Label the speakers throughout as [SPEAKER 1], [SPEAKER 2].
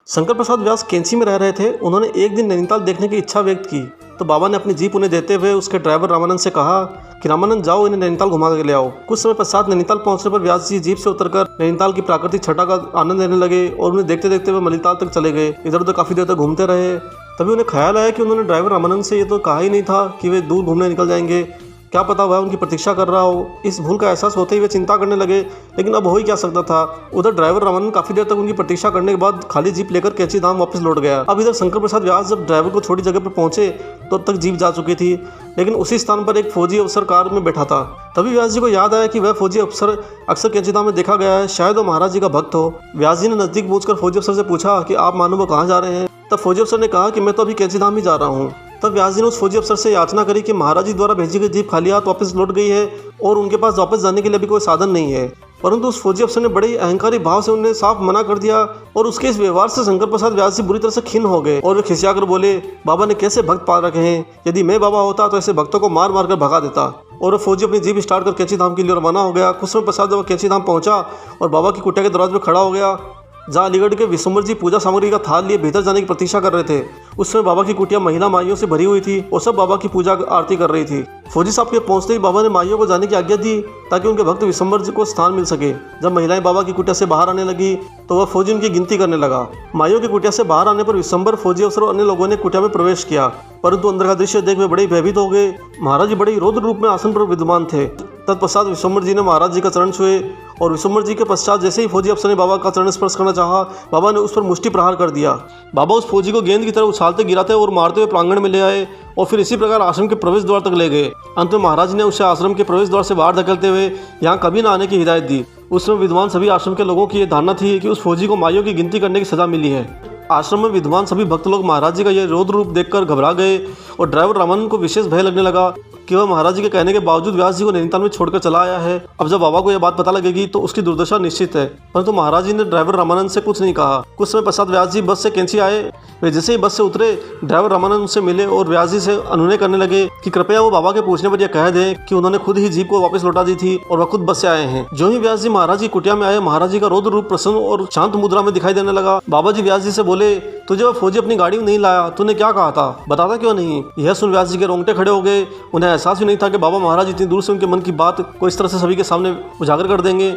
[SPEAKER 1] शंकर प्रसाद व्यास कैंची में रह रहे थे। उन्होंने एक दिन नैनीताल देखने की इच्छा व्यक्त की तो बाबा ने अपनी जीप उन्हें देते हुए उसके ड्राइवर रामानंद से कहा कि रामानंद जाओ, इन्हें नैनीताल घुमा के ले आओ। कुछ समय पश्चात नैनीताल पहुंचने पर व्यास जी जीप से उतरकर नैनीताल की प्राकृतिक छटा का आनंद लेने लगे और उन्हें देखते देखते वे मलिताल तक चले गए। इधर उधर काफी देर तक घूमते रहे। तभी उन्हें ख्याल आया कि उन्होंने ड्राइवर रामानंद से ये तो कहा ही नहीं था कि वे दूर घूमने निकल जाएंगे। क्या पता वह उनकी प्रतीक्षा कर रहा हो। इस भूल का एहसास होते ही वे चिंता करने लगे, लेकिन अब हो ही क्या सकता था। उधर ड्राइवर रामानंद काफी देर तक उनकी प्रतीक्षा करने के बाद खाली जीप लेकर कैंची धाम वापस लौट गया। अब इधर शंकर प्रसाद व्यास जब ड्राइवर को छोटी जगह पर पहुंचे तो अब तक जीप जा चुकी थी, लेकिन उसी स्थान पर एक फौजी अफसर कार में बैठा था। तभी व्यास जी को याद आया कि वह फौजी अफसर अक्सर कैंची धाम में देखा गया है, शायद वो महाराज जी का भक्त हो। व्यास जी ने नजदीक पहुंचकर फौजी अफसर से पूछा कि आप मानो वो कहाँ जा रहे हैं। तब फौजी अफसर ने कहा कि मैं तो अभी कैंची धाम ही जा रहा हूँ। तब व्यास जी ने उस फौजी अफसर से याचना करी कि महाराज जी द्वारा भेजी गई जीप खाली हाथ वापस लौट गई है और उनके पास वापस जाने के लिए भी कोई साधन नहीं है। परंतु उस फौजी अफसर ने बड़े ही अहंकारी भाव से उन्हें साफ मना कर दिया और उसके इस व्यवहार से शंकर प्रसाद व्यास जी बुरी तरह से खिन्न हो गए और वे खिसिया कर बोले, बाबा ने कैसे भक्त पाल रखे हैं। यदि मैं बाबा होता तो ऐसे भक्तों को मार मार कर भगा देता। और फौजी अपनी जीप स्टार्ट कर कैंची धाम के लिए रवाना हो गया। कुछ समय पश्चात जब कैंची धाम पहुंचा और बाबा की कुटिया के दरवाजे पर खड़ा हो गया, जहाँ अलीगढ़ के विश्वम्भर जी पूजा सामग्री का थाल लिए भीतर जाने की प्रतीक्षा कर रहे थे। उस समय बाबा की कुटिया महिला माइयों से भरी हुई थी और सब बाबा की पूजा आरती कर रही थी। फौजी साहब के पहुंचते ही बाबा ने माइयों को जाने की आज्ञा दी ताकि उनके भक्त विश्वम्भर जी को स्थान मिल सके। जब महिलाएं बाबा की कुटिया से बाहर आने लगी तो वह फौजी उनकी गिनती करने लगा। माइयों की कुटिया से बाहर आने पर विश्वम्भर, फौजी अफसर और अन्य लोगों ने कुटिया में प्रवेश किया, परंतु अंदर का दृश्य देख वे बड़े भयभीत हो गए। महाराज जी बड़े ही रौद्र रूप में आसन पर विद्यमान थे। तत्पश्चात विश्वम्भर जी ने महाराज जी का चरण छुए और विश्वम्भर जी के पश्चात जैसे ही फौजी अफसर ने बाबा का चरण स्पर्श करना चाहा, बाबा ने उस पर मुष्टि प्रहार कर दिया। बाबा उस फौजी को गेंद की तरह उछालते गिराते और मारते हुए प्रांगण में ले आए और फिर इसी प्रकार आश्रम के प्रवेश द्वार तक ले गए। अंत में महाराज ने उसे आश्रम के प्रवेश द्वार से बाहर धकेलते हुए यहाँ कभी न आने की हिदायत दी। उस समय विद्वान सभी आश्रम के लोगों की यह धारणा थी कि उस फौजी को माइयों की गिनती करने की सजा मिली है। आश्रम में विद्वान सभी भक्त लोग महाराज जी का यह रौद्र रूप देखकर घबरा गए और ड्राइवर रामानंद को विशेष भय लगने लगा कि वह महाराज जी के कहने के बावजूद व्यास जी को नैनीताल में छोड़कर चला आया है। अब जब बाबा को यह बात पता लगेगी तो उसकी दुर्दशा निश्चित है। परंतु महाराज जी ने ड्राइवर रामानंद से कुछ नहीं कहा। कुछ समय पश्चात व्यास जी बस से कैंची आए। वे जैसे ही बस से उतरे, ड्राइवर रामानंद से मिले और व्यास जी से अनुनय करने लगे कि कृपया वो बाबा के पूछने पर यह कह दें कि उन्होंने खुद ही जीप को वापस लौटा दी थी और वह खुद बस से आए हैं। जो ही व्यास जी महाराज जी कुटिया में आए, महाराज जी का रौद्र रूप प्रसन्न और शांत मुद्रा में दिखाई देने लगा। बाबा जी व्यास जी से बोले, तुझे वह फौजी अपनी गाड़ी में नहीं लाया, तूने क्या कहा था, बताता क्यों नहीं। यह सुन व्यास जी के रोंगटे खड़े हो गए। उन्हें एहसास ही नहीं था कि बाबा महाराज इतनी दूर से उनके मन की बात को इस तरह से सभी के सामने उजागर कर देंगे।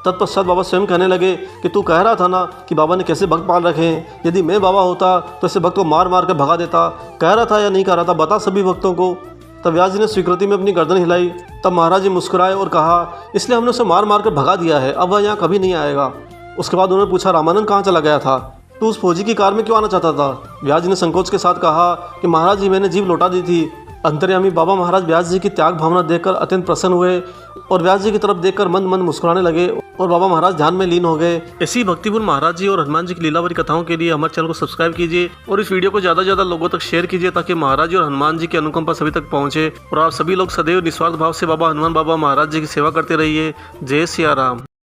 [SPEAKER 1] तत्पश्चात बाबा स्वयं कहने लगे कि तू कह रहा था ना कि बाबा ने कैसे भक्त पाल रखे हैं। यदि मैं बाबा होता तो ऐसे भक्त को मार मार कर भगा देता। कह रहा था या नहीं कह रहा था, बता सभी भक्तों को। तब व्यास जी ने स्वीकृति में अपनी गर्दन हिलाई। तब महाराज जी मुस्कुराए और कहा, इसलिए हमने उसे मार मार कर भगा दिया है, अब वह यहाँ कभी नहीं आएगा। उसके बाद उन्होंने पूछा, रामानंद कहाँ चला गया था, तू उस फौजी की कार में क्यों आना चाहता था। व्यास जी ने संकोच के साथ कहा कि महाराज जी मैंने जीप लौटा दी थी। अंतर्यामी बाबा महाराज व्यास जी की त्याग भावना देखकर अत्यंत प्रसन्न हुए और व्यास जी की तरफ देखकर मन मन मुस्कुराने लगे और बाबा महाराज ध्यान में लीन हो गए। ऐसी भक्तिपूर्ण महाराज जी और हनुमान जी की लीलावरी कथाओं के लिए हमारे चैनल को सब्सक्राइब कीजिए और इस वीडियो को ज़्यादा से ज़्यादा लोगों तक शेयर कीजिए ताकि महाराज जी और हनुमान जी की अनुकंपा सभी तक पहुँचे और आप सभी लोग सदैव निस्वार्थ भाव से बाबा हनुमान बाबा महाराज जी की सेवा करते रहिए। जय सिया राम।